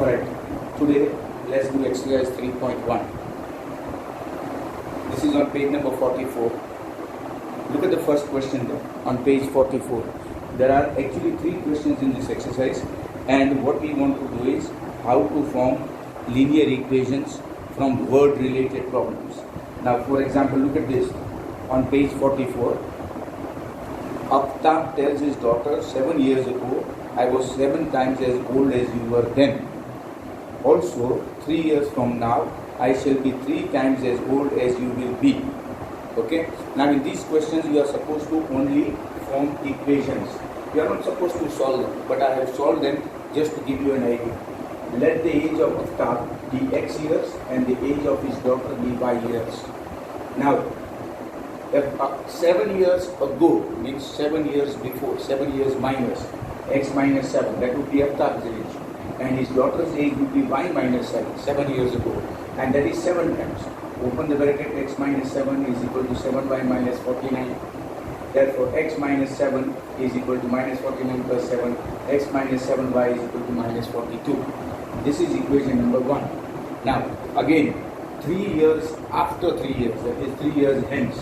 Alright, today let's do exercise 3.1. This is on page number 44. Look at the first question though, on page 44. There are actually 3 questions in this exercise, and what we want to do is how to form linear equations from word related problems. Now for example, look at this on page 44. Aftab tells his daughter, 7 years ago I was 7 times as old as you were then. Also, 3 years from now, I shall be 3 times as old as you will be. Okay? Now in these questions, you are supposed to only form equations. You are not supposed to solve them, but I have solved them just to give you an idea. Let the age of Aftab be x years and the age of his daughter be y years. Now, if 7 years ago means 7 years before, 7 years minus x minus 7, that would be Aftab's age. And his daughter's age would be y minus 7, 7 years ago. And that is 7 times. Open the bracket, x minus 7 is equal to 7y minus 49. Therefore, x minus 7 is equal to minus 49 plus 7. X minus 7y is equal to minus 42. This is equation number 1. Now, again, 3 years after 3 years, that is 3 years hence,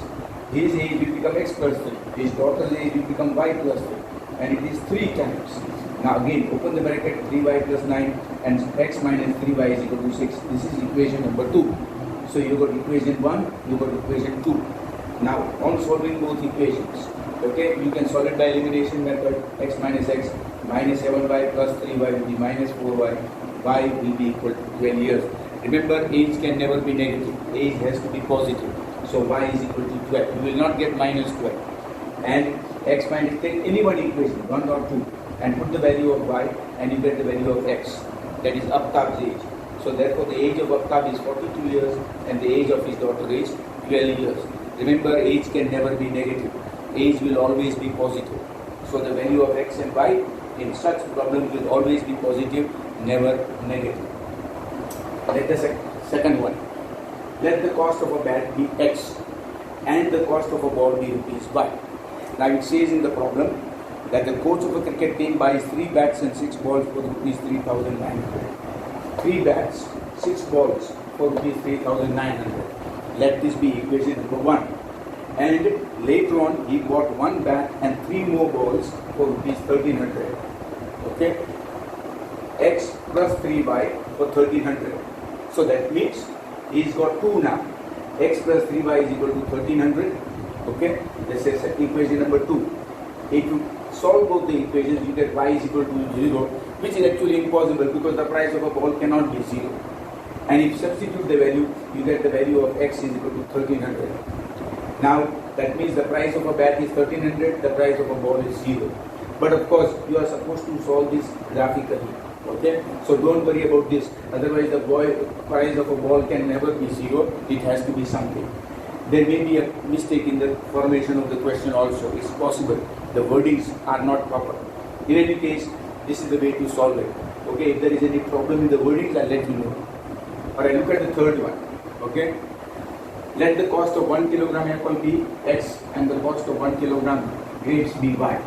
his age will become x plus 3. His daughter's age will become y plus 3. And it is 3 times. Now again, open the bracket, 3y plus 9 and x minus 3y is equal to 6. This is equation number 2. So you got equation 1, you got equation 2. Now, on solving both equations, okay, you can solve it by elimination method. X minus x minus 7y plus 3y will be minus 4y. Y will be equal to 12 years. Remember, age can never be negative. Age has to be positive. So y is equal to 12. You will not get minus 12. And x minus, take any one equation, 1 or 2, and put the value of y, and you get the value of x. That is Aftab's age. So therefore, the age of Aftab is 42 years, and the age of his daughter is 12 years. Remember, age can never be negative. Age will always be positive. So the value of x and y in such problems will always be positive, never negative. Let the second one. Let the cost of a bat be x and the cost of a ball be rupees y. Now it says in the problem that the coach of a cricket team buys 3 bats and 6 balls for rupees 3,900. 3 bats, 6 balls for rupees 3,900. Let this be equation number 1. And later on he bought 1 bat and 3 more balls for rupees 1,300. Okay? X plus 3y for 1,300. So that means he's got 2 now. X plus 3y is equal to 1,300. Okay? This is equation number 2. If you solve both the equations, you get y is equal to 0, which is actually impossible because the price of a ball cannot be 0. And if you substitute the value, you get the value of x is equal to 1,300. Now, that means the price of a bat is 1,300, the price of a ball is 0. But of course, you are supposed to solve this graphically. Okay? So don't worry about this. Otherwise, the price of a ball can never be 0. It has to be something. There may be a mistake in the formation of the question also. It's possible. The wordings are not proper. In any case, this is the way to solve it. Okay, if there is any problem in the wordings, I'll let you know. Alright, look at the third one. Okay, let the cost of 1 kilogram apple be x and the cost of 1 kilogram grapes be y.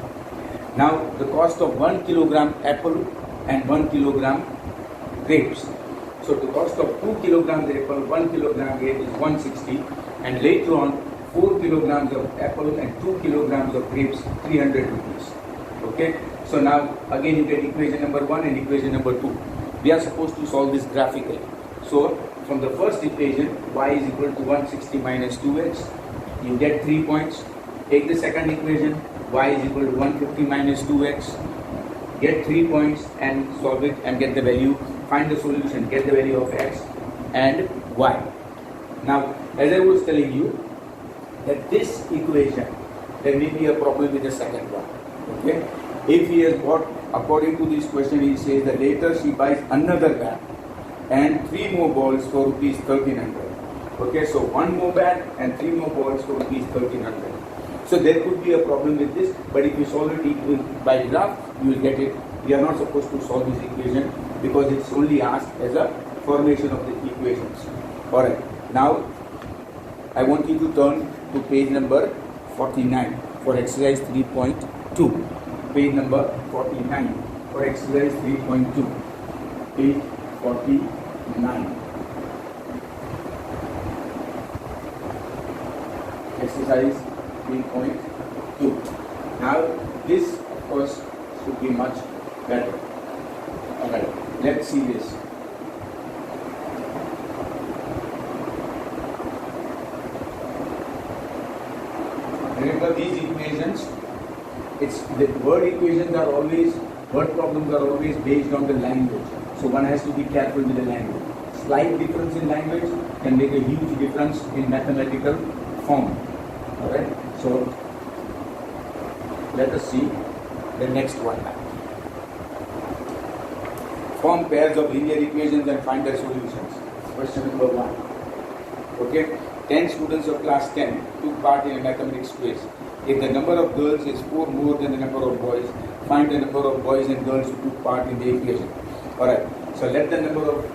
Now, the cost of 1 kilogram apple and 1 kilogram grapes. So, the cost of 2 kilograms apple, 1 kilogram grape is 160. And later on, 4 kilograms of apple and 2 kilograms of grapes, 300 rupees. Okay? So now, again you get equation number 1 and equation number 2. We are supposed to solve this graphically. So, from the first equation, y is equal to 160 minus 2x. You get 3 points. Take the second equation, y is equal to 150 minus 2x. Get 3 points and solve it and get the value. Find the solution, get the value of x and y. Now, as I was telling you, that this equation, there may be a problem with the second one. Okay? If he has bought, according to this question, he says that later she buys another bat and 3 more balls for rupees 1,300. Okay, so 1 more bat and 3 more balls for rupees 1,300. So there could be a problem with this, but if you solve it by graph, you will get it. We are not supposed to solve this equation because it's only asked as a formation of the equations. Alright, now I want you to turn to page number 49 for exercise 3.2. Page number 49 for exercise 3.2. Page 49. Exercise 3.2. Now this of course should be much better. Alright, let's see this. Remember these equations, the word problems are always based on the language. So one has to be careful with the language. Slight difference in language can make a huge difference in mathematical form. Alright, so let us see the next one. Form pairs of linear equations and find their solutions. Question number 1. Okay, 10 students of class 10 took part in a mathematics quiz. If the number of girls is 4 more than the number of boys, find the number of boys and girls who took part in the equation. Alright, so let the number of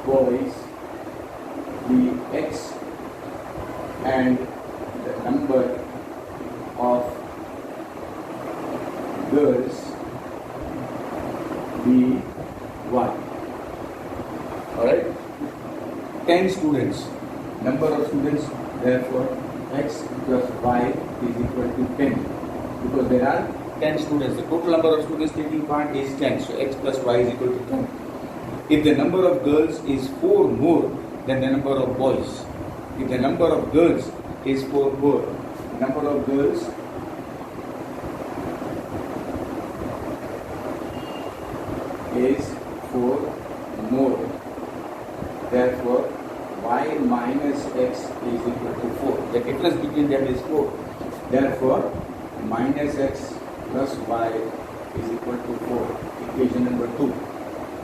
boys be x and the number of girls be y. Alright? 10 students. Number of students, therefore x plus y is equal to 10. Because there are 10 students. The total number of students taking part is 10. So x plus y is equal to 10. If the number of girls is 4 more than the number of boys, if the number of girls is 4 more, number of girls is 4 more. Therefore, y minus x is equal to 4. The difference between them is 4. Therefore, minus x plus y is equal to 4. Equation number 2.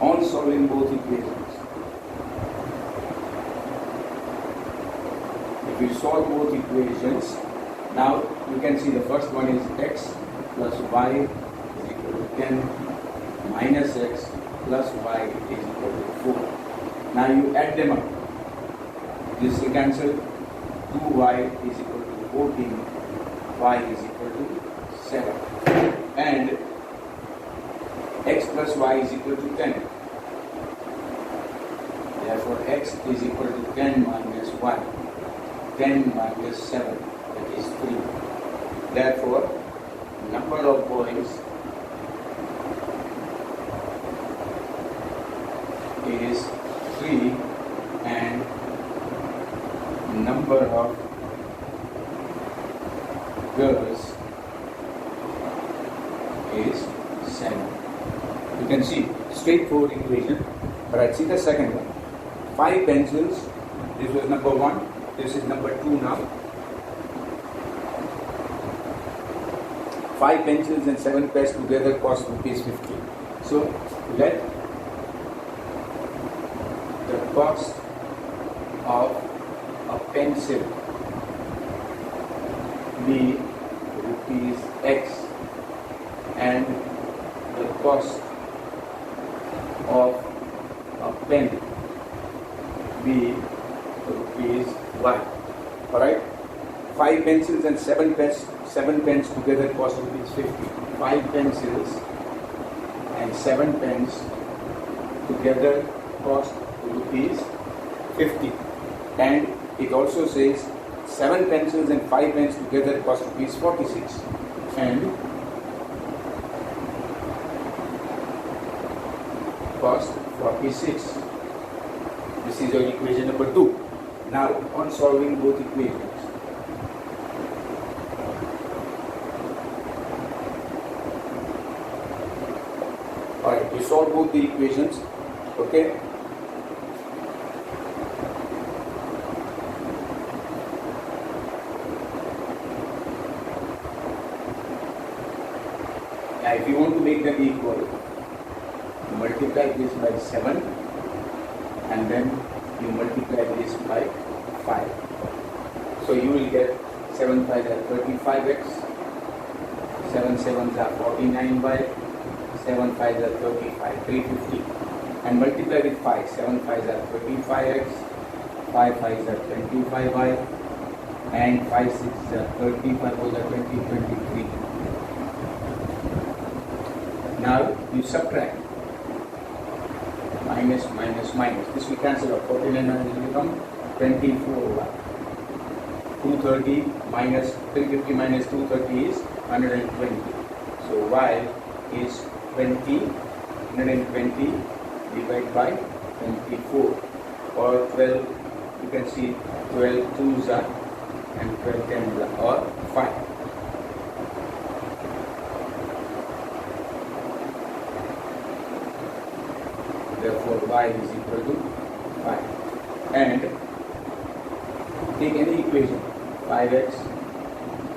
On solving both equations, if you solve both equations, now you can see the first one is x plus y is equal to 10 minus x plus y is equal to 4. Now you add them up. This will cancel. 2y is equal to 14, y is equal to 7. And x plus y is equal to 10. Therefore, x is equal to 10 minus 1. 10 minus 7, that is 3. Therefore, number of boys is 3 and number of girls is 7. You can see straightforward equation. Alright, see the second one. 5 pencils. This was number 1. This is number 2 now. 5 pencils and 7 pairs together cost rupees 50. So let the cost of a pencil be rupees x and the cost of a pen be rupees y. Alright? 5 pencils and 7 pens together cost rupees 50. 5 pencils and 7 pens together cost rupees 50. And it also says 7 pencils and 5 pens together cost rupees 46. And cost 46. This is your equation number 2. Now, on solving both equations, alright, we solve both the equations, okay? Now, if you want to make them equal, you multiply this by 7 and then you multiply this by 5. So you will get 7 5s are 35x, 7 7s are 49y, 7 5s are 35, 350. And multiply with 5, 7 5s are 35x, 5 5s are 25y, and 5 6 is 30, 5 4 is 20, 23. Now you subtract minus minus minus. This we cancel out. 14 and 9 will become 24. 230 minus 350 minus 230 is 120. So y is 20, 120 divided by 24, or 12. You can see 12 twos are and 12 tens are, or 5. Therefore y is equal to 5. And take any equation. 5x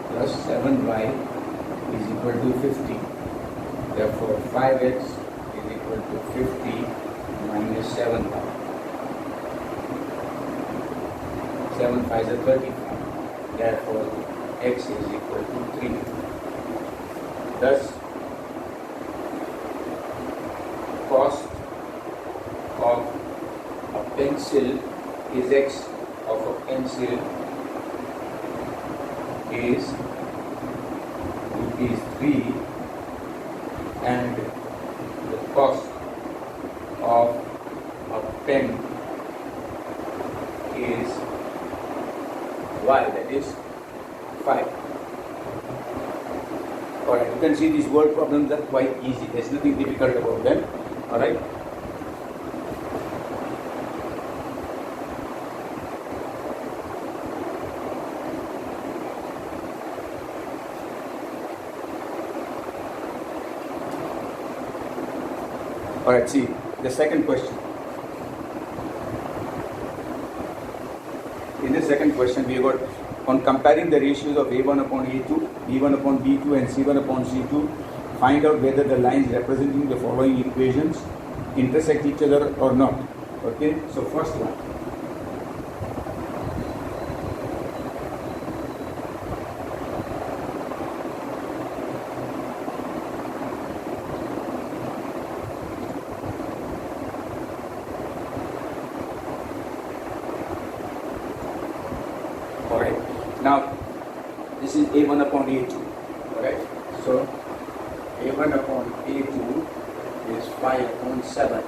plus 7y is equal to 50. Therefore 5x is equal to 50 minus 7y. 7 5 is 35. Therefore x is equal to 3. Thus cost of a pencil is x of a pencil is rupees 3, and the cost of a pen is y, that is 5. Alright, you can see these word problems are quite easy. There's nothing difficult about them. Alright. Alright, see the second question. In the second question, we got on comparing the ratios of A1 upon A2, B1 upon B2, and C1 upon C2, find out whether the lines representing the following equations intersect each other or not. Okay, so first one. Alright, now this is A1 upon A2. Alright, so A1 upon A2 is 5 upon 7.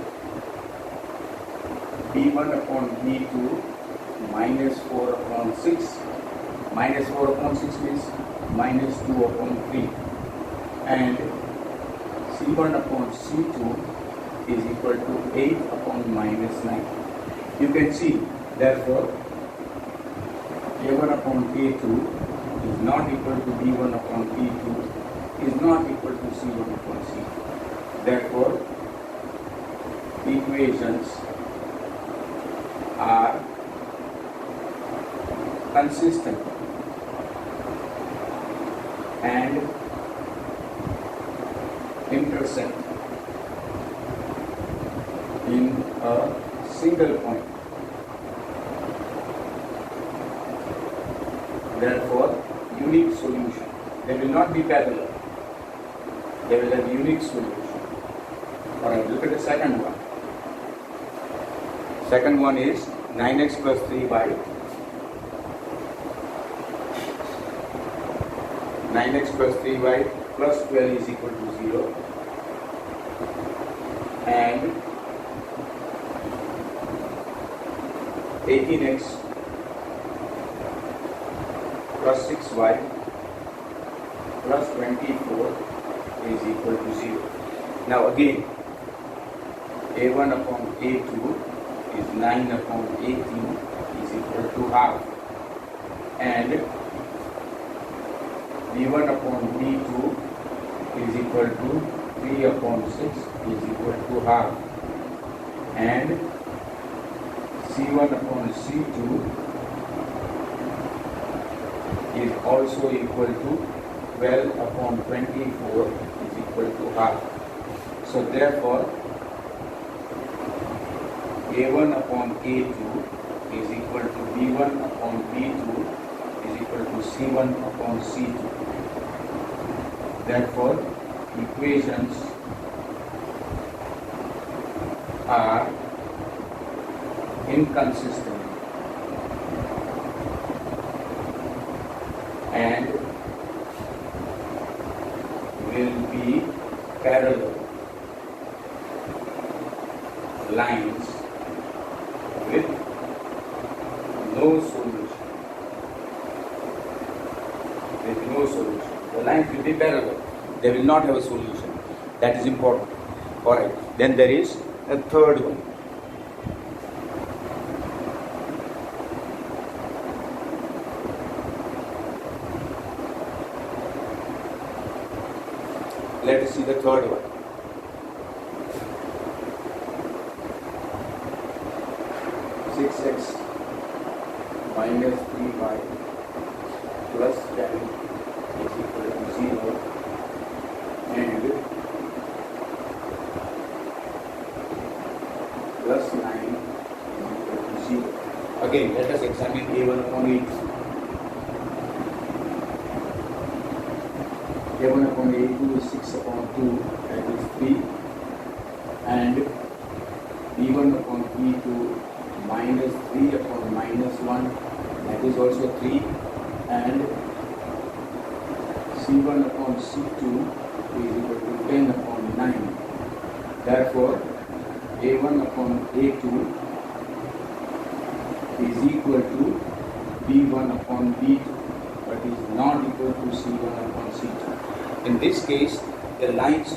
B1 upon B2 minus 4 upon 6. Minus 4 upon 6 means minus 2 upon 3. And C1 upon C2 is equal to 8 upon minus 9. You can see, therefore, A1 upon A2 is not equal to B1 upon B2, is not equal to C1 upon C2. Therefore, equations are consistent and intersect in a single point. Therefore, unique solution. They will not be parallel. They will have unique solution. Alright, look at the second one. Second one is 9x plus 3y. 9x plus 3y plus 12 is equal to 0. And 18x plus 6y plus 24 is equal to 0. Now again, A1 upon A2 is 9 upon 18 is equal to half. And B1 upon B2 is equal to 3 upon 6 is equal to half. And C1 upon C2 is also equal to 12 upon 24 is equal to half. So therefore, A1 upon A2 is equal to B1 upon B2 is equal to C1 upon C2. Therefore, equations are inconsistent and will be parallel lines with no solution. With no solution. The lines will be parallel. They will not have a solution. That is important. Alright. Then there is a third one. Let us see the third one. Six x minus 3y plus 10 is equal to 0 and plus 9 is equal to 0. Again, let us examine a1 upon a2. a1 upon a2 is 6 upon 2, that is 3, and b1 upon b2 minus 3 upon minus 1, that is also 3, and c1 upon c2 is equal to 10 upon 9. Therefore, a1 upon a2 is equal to b1 upon b2, but is not equal to c1 upon c2. In this case, the lines,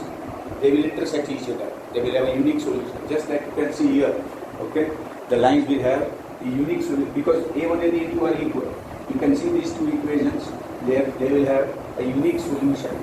they will intersect each other. They will have a unique solution. Just like you can see here, okay? The lines will have a unique solution because a1 and a2 are equal. You can see these two equations, they will have a unique solution.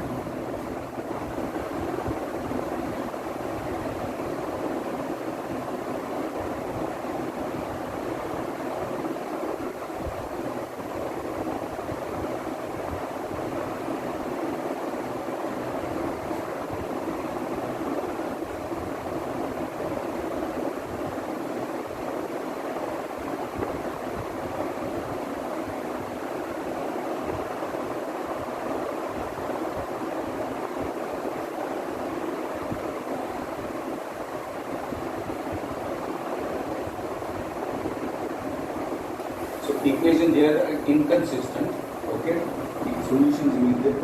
Equations here are inconsistent, okay? The solutions will get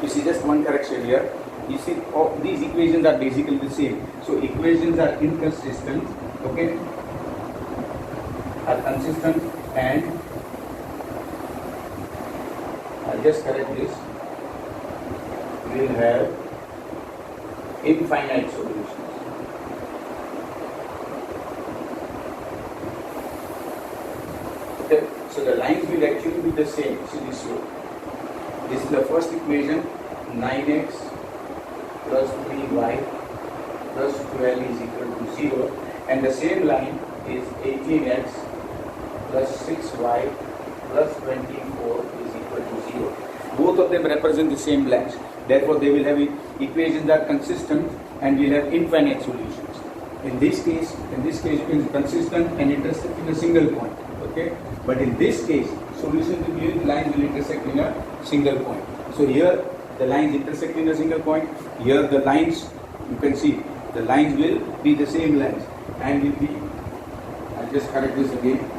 you see just one correction here. You see these equations are basically the same. So equations are inconsistent, okay? Are consistent, and I'll just correct this. We will have infinite solutions. Okay. So the lines will actually be the same. See this way. This is the first equation, 9x plus 3y plus 12 is equal to 0, and the same line is 18x plus 6y plus 24 is equal to 0. Both of them represent the same lines. Therefore, they will have equations that are consistent and will have infinite solutions. In this case, it is consistent and intersect in a single point. Okay, but in this case, solution will be lines will intersect in a single point. So here the lines intersect in a single point. Here the lines, you can see the lines will be the same lines and will be. I'll just correct this again.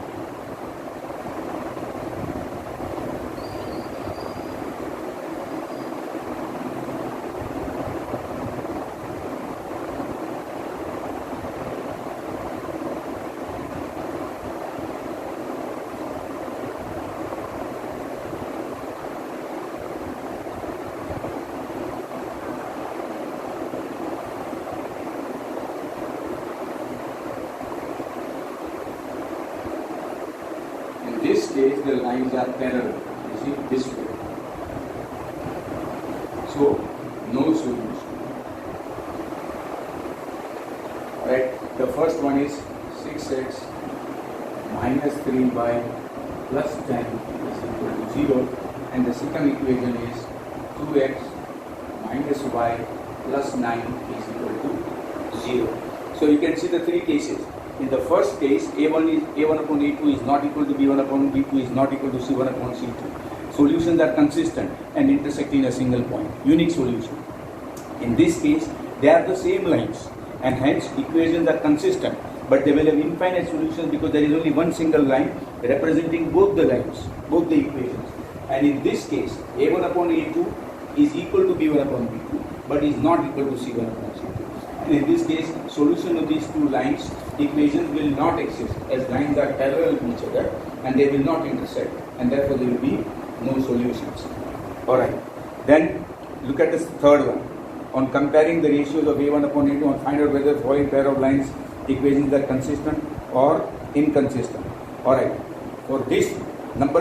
In this case, the lines are parallel. You see, this way. So, no solution. Right? The first one is 6x minus 3y plus 10 is equal to 0. And the second equation is 2x minus y plus 9 is equal to 0. So you can see the three cases. In the first case, A1 upon A2 is not equal to B1 upon B2 is not equal to C1 upon C2. Solutions are consistent and intersect in a single point, unique solution. In this case, they are the same lines and hence equations are consistent, but they will have infinite solutions because there is only one single line representing both the lines, both the equations. And in this case, A1 upon A2 is equal to B1 upon B2, but is not equal to C1 upon C2. And in this case, solution of these two lines, equations will not exist as lines are parallel to each other and they will not intersect, and therefore there will be no solutions. Alright, then look at this third one. On comparing the ratios of A1 upon A2 and find out whether the following pair of lines equations are consistent or inconsistent. Alright, for this,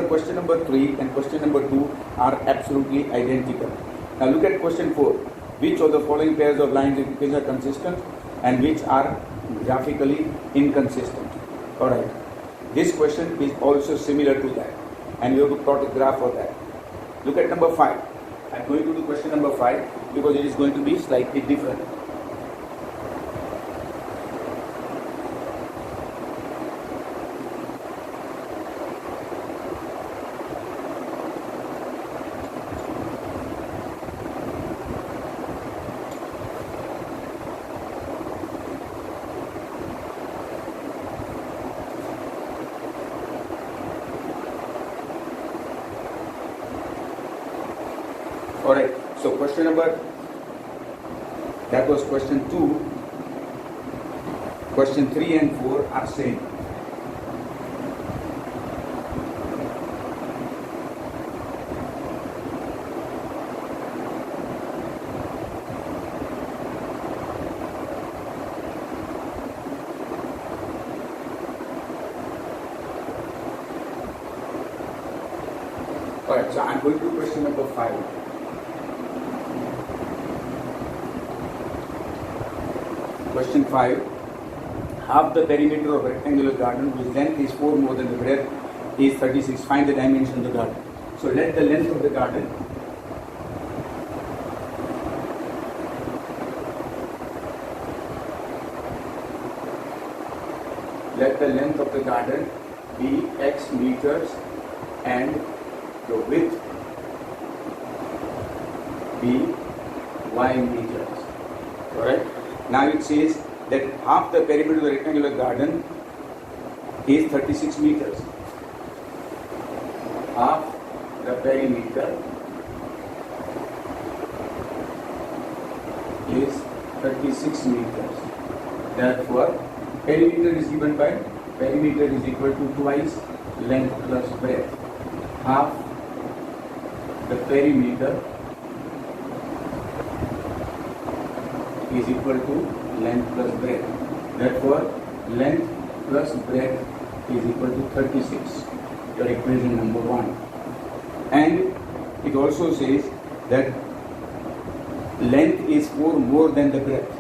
question number 3 and question number 2 are absolutely identical. Now look at question 4. Which of the following pairs of lines equations are consistent and which are graphically inconsistent? Alright, this question is also similar to that and you have to plot a graph for that. Look at number 5. I am going to do question number 5 because it is going to be slightly different. Alright, so question number, that was question 2, question 3 and 4 are same. Alright, so I am going to question number 5. Question 5. Half the perimeter of rectangular garden whose length is 4 more than the breadth is 36. Find the dimension of the garden. So let the length of the garden be x meters and the width be y meters. Alright. Now it says that half the perimeter of the rectangular garden is 36 meters. Half the perimeter is 36 meters. Therefore, perimeter is given by perimeter is equal to twice length plus breadth. Half the perimeter is equal to length plus breadth. Therefore, length plus breadth is equal to 36. Your equation number 1. And it also says that length is 4 more than the breadth.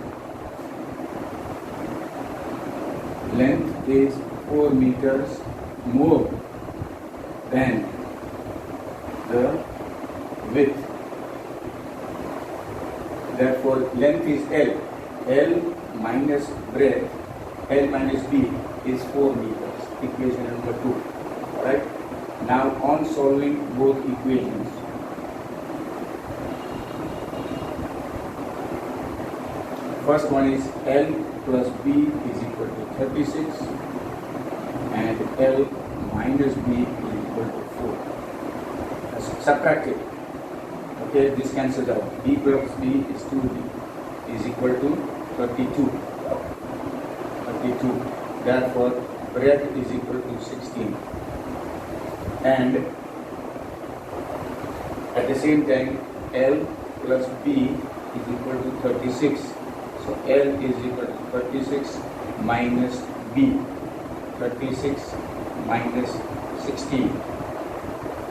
Length is 4 meters more than the width. Therefore, length is L. L minus breadth, L minus B is 4 meters. Equation number 2. Right? Now, on solving both equations, first one is L plus B is equal to 36 and L minus B is equal to 4. Subtract it. Okay, this cancels out. B plus B is 2B is equal to 32. 32. Therefore, breadth is equal to 16. And at the same time, L plus B is equal to 36. So L is equal to 36 minus B. 36 minus 16.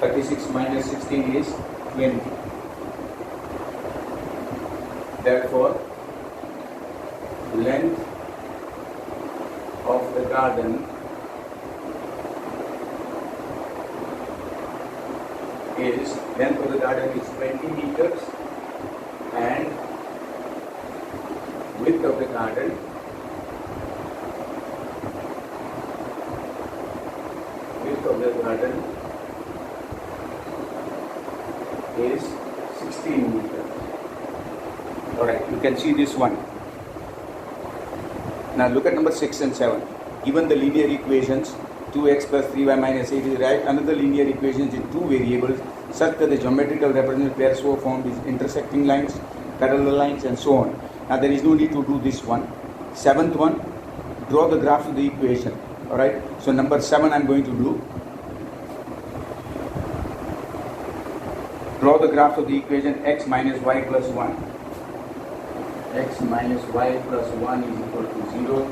36 minus 16 is 20. Therefore, length of the garden is 20 meters and width of the garden is 16 meters. Alright, you can see this one. Now look at number 6 and 7. Given the linear equations 2x plus 3y minus 8 is right, another linear equations in two variables such that the geometrical representation pair so formed is intersecting lines, parallel lines and so on. Now there is no need to do this one. Seventh one, draw the graph of the equation. Alright, so number 7 I am going to do. Draw the graph of the equation x minus y plus 1. X minus y plus 1 is equal to 0.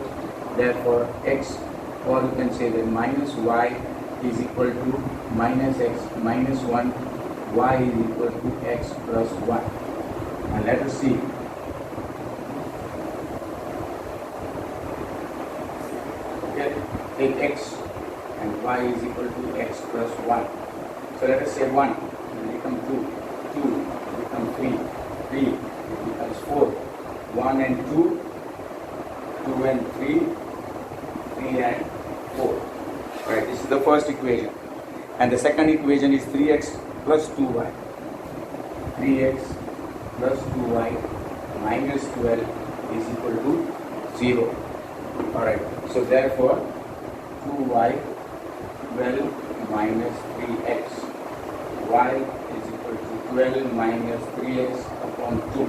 Therefore, x, or you can say that minus y is equal to minus x minus 1. Y is equal to x plus 1. Now let us see. Okay, take x and y is equal to x plus 1. So let us say 1. It becomes 2, 2 becomes 3, 3 it becomes 4, 1 and 2, 2 and 3, 3 and 4. Right, this is the first equation. And the second equation is 3x plus 2y. 3x plus 2y minus 12 is equal to 0. Alright, so therefore 2y 12 minus 3x. Y is equal to 12 minus 3x upon 2.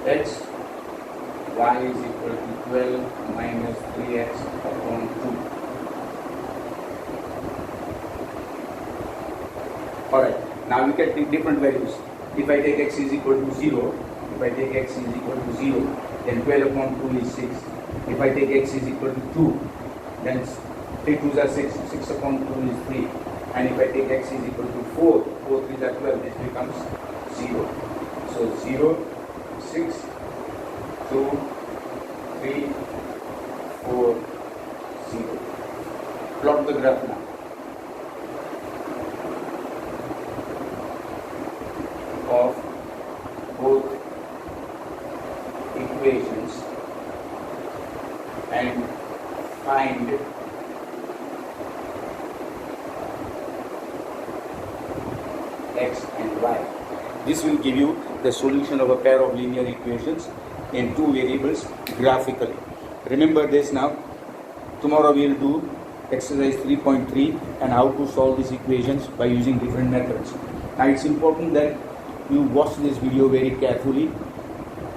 X, y is equal to 12 minus 3x upon 2. Alright, now we can take different values. If I take x is equal to 0, then 12 upon 2 is 6. If I take x is equal to 2, then 3 2s are 6, 6 upon 2 is 3. And if I take x is equal to 4, 4 3s are 12, this becomes 0. So 0, 6, 2, 3, 4, 0. Plot the graph now. Of both equations and find x and y. This will give you the solution of a pair of linear equations in two variables graphically. Remember this now. Tomorrow we will do exercise 3.3 and how to solve these equations by using different methods. Now it's important that you watch this video very carefully,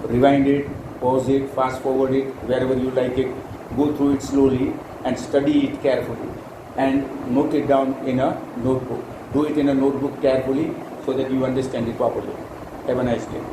rewind it, pause it, fast forward it, wherever you like it, go through it slowly and study it carefully and note it down in a notebook. Do it in a notebook carefully so that you understand it properly. Have a nice day.